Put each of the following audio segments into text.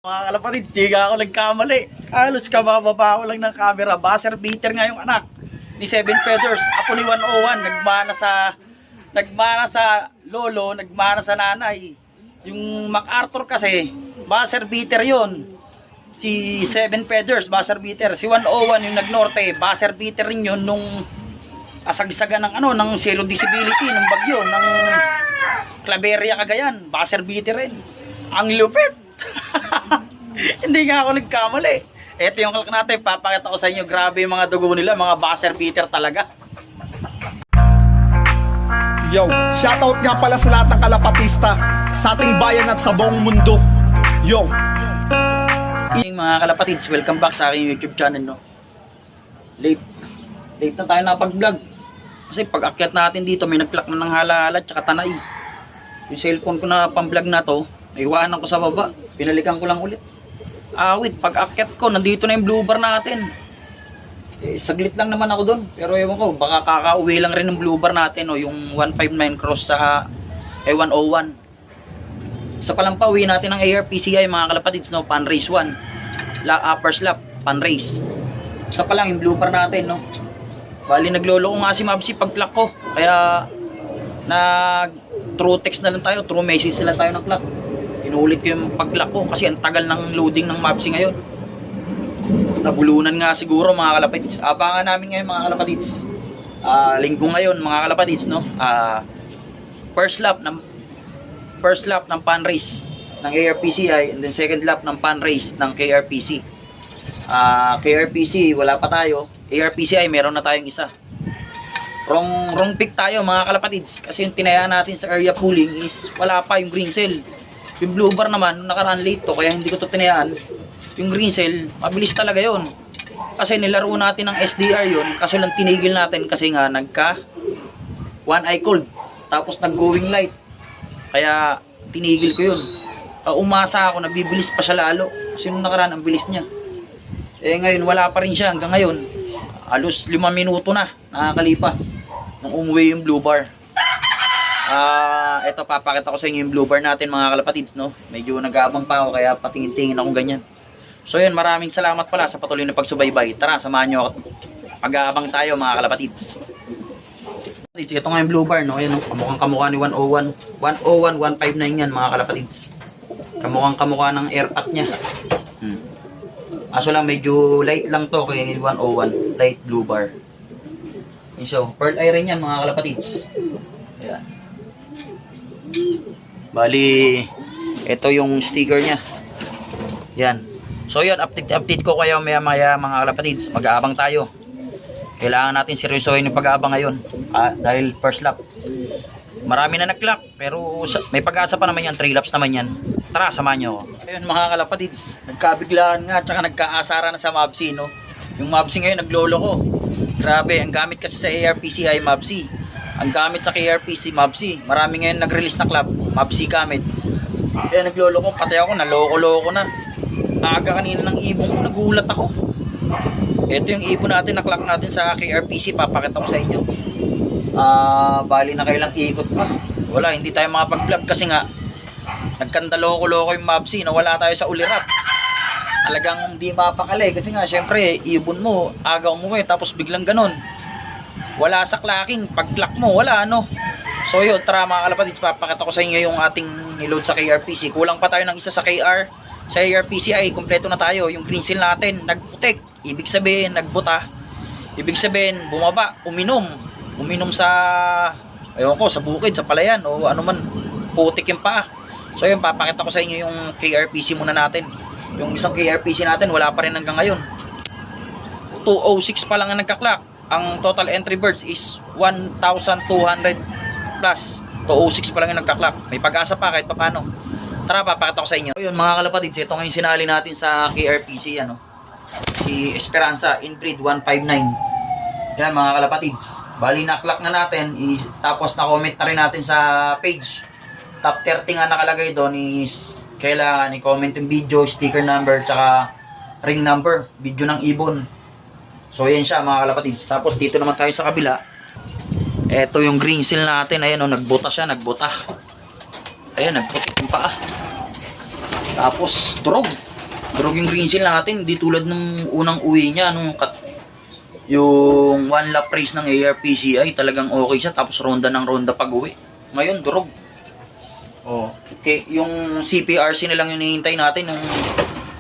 Mga kalapatid, di ka ako nagkamali. Halos kabababa ko lang ng camera. Buzzer beater nga yung anak ni Seven Feathers. Apo ni 101. Nagmana sa lolo, nagmana sa nanay. Yung MacArthur kasi, buzzer beater yon. Si Seven Feathers, buzzer beater. Si 101 yung nagnorte, buzzer beater rin yun nung asagsaga ng ng zero disability, ng bagyo, ng Claveria Cagayan. Buzzer beater rin. Ang lupit. Hindi nga ako nagkamali. Ito yung kalk natin, papakita ko sa inyo. Grabe yung mga dugo nila, mga buzzer beater talaga. Yo, shoutout nga pala sa lahat ng kalapatista sa ating bayan at sa buong mundo. Yo, Mga kalapatids, welcome back sa aking YouTube channel, no. Late na tayo napag-vlog. Kasi pag akyat natin dito, may nag-clock na ng hala-hala at saka tanay. Yung cellphone ko na pang-vlog na to, naiwanan ko sa baba. Pinalikan ko lang ulit. Wait, pag akyat ko, nandito na yung blue bar natin. Saglit lang naman ako doon. Pero ewan ko, baka kakauwi lang rin ng blue bar natin, o yung 159 cross sa 101. Sa palang pauwi natin ng ARPCI, mga kalapatids, no, pan race 1. Upper slap, pan race. Sa palang yung blue bar natin, no. Bali, naglolo ko nga si Mabsi pag clock ko. Kaya, true text na lang tayo, true message na lang tayo ng clock. Inulit ko yung pag-clock ko kasi ang tagal ng loading ng Mabsi ngayon. Nabulunan nga siguro, mga kalapatids. Abangan namin ngayon, mga kalapatids. Linggo ngayon, mga kalapatids, no. First lap ng pan race ng ARPCI, and then second lap ng pan race ng KRPC. KRPC wala pa tayo. ARPCI meron na tayong isa. Wrong pick tayo, mga kalapatids, kasi yung tinayaan natin sa area pooling is wala pa yung green cell. Yung blue bar naman nakaraan late to, kaya hindi ko to tinayaan. Yung green cell mabilis talaga yon, kasi nilaro natin ng SDR yon, kaso lang tinigil natin kasi nga nagka one eye cold, tapos nag going light, kaya tinigil ko yun. Umasa ako na bibilis pa siya lalo, kasi nung nakaraan ang bilis niya. Ngayon wala pa rin siya hanggang ngayon. Halos 5 minuto na nakakalipas nung umuwi yung blue bar. Ito, papakita ko sa inyo yung blue bar natin, mga kalapatids, no. Medyo nag-aabang pa ako, kaya patingin-tingin akong ganyan. So yun, maraming salamat pala sa patuloy na pagsubaybay. Tara, samahan nyo ako. Pag-aabang tayo, mga kalapatids. Ito nga yung blue bar, no. Ayan, no? Kamukhang kamukha ni 101. 101, 159 yan, mga kalapatids. Kamukhang kamukha ng airpat niya. Aso lang, medyo light lang to kay 101. Light blue bar. So, pearl eye rin yan, mga kalapatids. Ayan. Bali, ito yung sticker niya. Yan. So yun, update ko kayo maya mga kalapatids. Mag-aabang tayo. Kailangan natin seryosohin yung pag-aabang ngayon. Dahil first lap. Marami na nag-clock, pero may pag-asa pa naman yan. 3 laps naman yan. Tara, samahan nyo ako. Ayun, mga kalapatids, nagkabiglaan nga, tsaka nagkaasara na sa Mabsi, no. Yung Mabsi ngayon, naglolo ko. Grabe, ang gamit kasi sa ARPCI, Mabsi. Ang gamit sa KRPC, Mabsi. Marami ngayon nag-release na club, Mabsi gamit. Kaya naglolo ko, patay ako, naloko-loko na. Aga kanina ng ibon ko, nagulat ako. Ito yung ibon natin, na-clock natin sa KRPC, papakita ko sa inyo. Bali na kailang ikot pa. Wala, hindi tayo makapag-vlog kasi nga nagkandaloko-loko yung Mabsi, nawala tayo sa ulirat. Talagang hindi mapakali kasi nga syempre ibon mo, aga umuwi tapos biglang ganon. Wala sa clocking, pag clock mo wala, no. So yun, tara mga kalapatids, papakita ko sa inyo yung ating niload sa KRPC. Kulang pa tayo ng isa sa KR. Sa ARPCI, kompleto na tayo. Yung green seal natin nagputik, ibig sabihin nagbuta, ibig sabihin bumaba, uminom sa ayun ko, sa bukid, sa palayan, o ano man, putik yung paa. So yun, papakita ko sa inyo yung KRPC muna natin. Yung isang KRPC natin wala pa rin hanggang ngayon. 206 pa lang ang nagka-clock. Ang total entry birds is 1,200 plus. 206 pa lang yung nagka-clock. May pag-asa pa kahit paano. Tara, papakita ko sa inyo. Ayun, mga kalapatids, ito nga yung sinali natin sa KRPC, ano, si Esperanza Inbreed 159. Yan, mga kalapatids. Bali na-clock na natin, tapos na-comment na rin natin sa page. Top 30 nga nakalagay doon is kailangan i-comment yung video, sticker number, tsaka ring number, video ng ibon. So yan siya, mga kalapatids. Tapos dito naman tayo sa kabila. Ito yung green seal natin. Ayan, oh, nagbuta siya, nagbuta. Ayan, nagputik yung paa. Tapos durog. Durog yung green seal natin, hindi tulad nung unang uwi niya, yung one lap race ng ARPCI, talagang okay siya, tapos ronda ng ronda pag uwi. Ngayon, durog. Oh, okay, yung CPRC na lang yung hinihintay natin, yung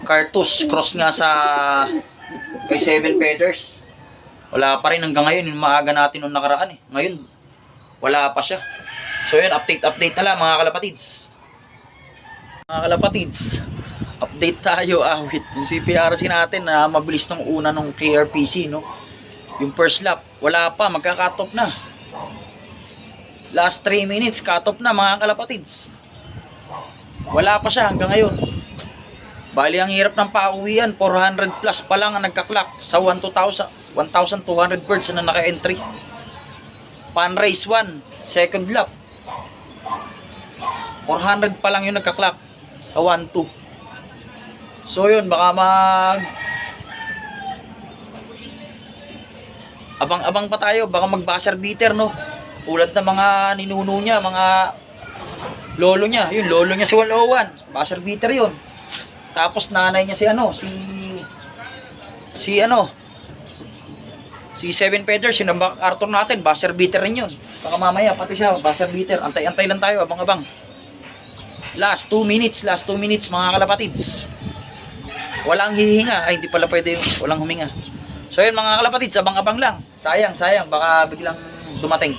Cartus, cross nga sa kay 7 Feathers. Wala pa rin hanggang ngayon, yung maaga natin nung nakaraan eh. Ngayon, wala pa siya. So yun, update na lang mga kalapatids. Mga kalapatids, update tayo awit. Yung CPRC natin na mabilis nung una nung KRPC, no? Yung first lap, wala pa, magka-cut off na. Last 3 minutes, cut off na mga kalapatids. Wala pa siya hanggang ngayon. Bali, ang hirap ng pauwian, 400 plus pa lang ang nagka-clock sa 1,200 birds na naka-entry. Pan race 1, second lap. 400 pa lang yung nagka-clock sa 1-2. So yun, baka abang-abang pa tayo, baka mag-buzzer beater, no? Tulad ng mga ninuno niya, mga lolo niya. Yun, lolo niya si 101, buzzer beater yun. Tapos nanay niya si 7 Feathers, yung Arthur natin, buzzer beater rin yun. Baka mamaya, pati siya, buzzer beater. Antay-antay lang tayo, abang-abang. Last 2 minutes mga kalapatids. Walang hihinga. Ay, hindi pala pwede yung walang huminga. So yun mga kalapatids, abang-abang lang. Sayang, baka biglang dumating.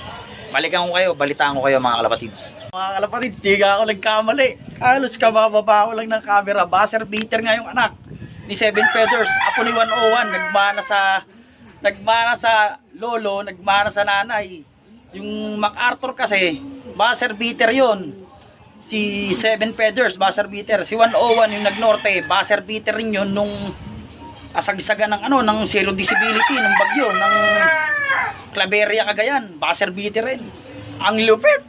Balitaan ko kayo mga kalapatids. Mga kalapatids, di ka ako nagkamali. Halos kabababa ko lang ng camera. Buzzer beater nga yung anak ni 7 Feathers. Apo ni 101, nagmana sa lolo, nagmana sa nanay. Yung MacArthur kasi, buzzer beater yon. Si 7 Feathers, buzzer beater. Si 101 yung nagnorte, buzzer beater rin yun nung asagsaga ng zero disability, ng bagyo, ng Claveria, Cagayan. Buzzer beater rin. Ang lupit.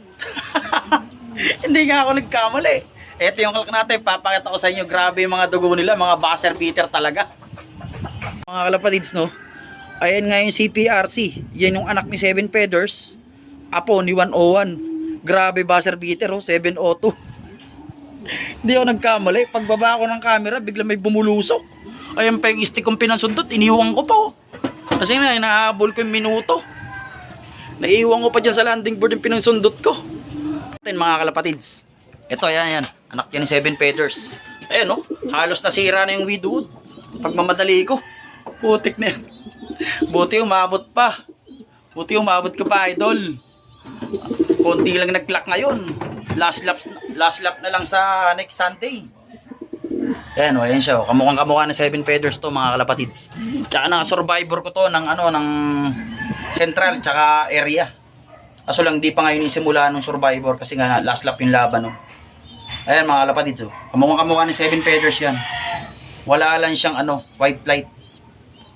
Hindi nga ako nagkamali. Ito yung kalak natin, papakita ko sa inyo. Grabe yung mga dugo nila, mga buzzer beater talaga. Mga kalapatids, no? Ayan nga yung CPRC. Yan yung anak ni 7 Feathers. Apo ni 101. Grabe buzzer beater, 702. Hindi ako nagkamali. Pagbaba ko ng camera, bigla may bumulusok. Ayan pa yung stick kong pinansundot. Iniwan ko pa, Kasi na, inahabol ko yung minuto. Naiiwan ko pa dyan sa landing board yung pinansundot ko. Mga kalapatids. Ito, yan. Anak yan ni 7 Feathers. Ayan, halos nasira na yung widwood. Pagmamadali ko. Putik na yan. Buti umabot pa. Buti umabot ka pa, idol. Konti lang nag-clock ngayon. Last lap na lang sa next Sunday. Ayan, ayan siya. Kamukhang-kamukha ng 7 Feathers to mga kalapatids. Tsaka naka-survivor ko to ng central tsaka area. Kaso lang di pa ngayon simula ng survivor kasi nga last lap yung laban, Ayan mga kalapatids, Kamukhang-kamukha ng 7 Feathers yan. Wala lang siyang white light.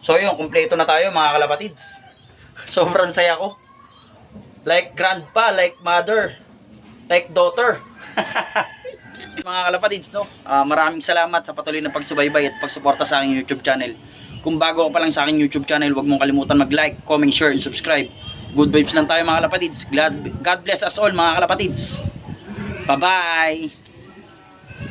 So yun, kumpleto na tayo mga kalapatids. Sobrang saya ko. Like grandpa, like mother, like daughter. Mga kalapatids, maraming salamat sa patuloy na pagsubaybay at pagsuporta sa aking YouTube channel. Kung bago ka pa lang sa aking YouTube channel, huwag mong kalimutan mag-like, comment, share, and subscribe. Good vibes lang tayo mga kalapatids. God bless us all mga kalapatids. Bye-bye!